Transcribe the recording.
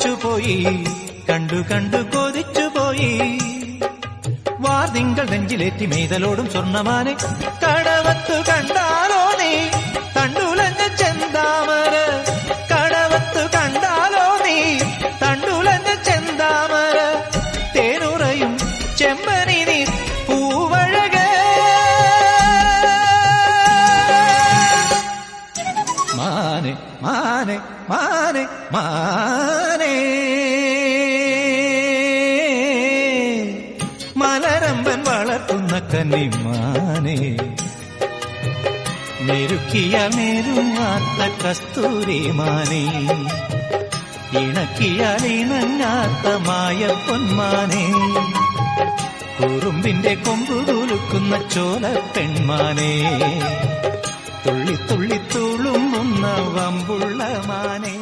കൊതിച്ചുപോയി, കണ്ടു കണ്ടു കൊതിച്ചുപോയി. വാർതിങ്കൾ നെഞ്ചിലേറ്റി മേതലോടും സ്വർണ്ണമാനെ, കടവത്തു കണ്ടാലോ നീ തണ്ടുലഞ്ഞ ചെന്താമര, കടവത്തു കണ്ടാലോ നീ തണ്ടുലഞ്ഞ ചെന്താമര, തേനുറയും ചെമ്പനി നീ പൂവഴകേ. മാനെ മാനെ മാനെ മാനെ, മലരമ്പൻ വളർത്തുന്ന കന്നിമാനെ, മെരുക്കിയ മെരുങ്ങാത്ത കസ്തൂരി മാനെ, ഇണക്കിയാൽ ഇണങ്ങാത്ത മായ പൊന്മാനെ, കുറുമ്പിന്റെ കൊമ്പു കുലുക്കുന്ന ചോല പെൺമാനെ, തുള്ളി തുള്ളി തുളുമ്പുന്ന വമ്പുള്ള മാനെ.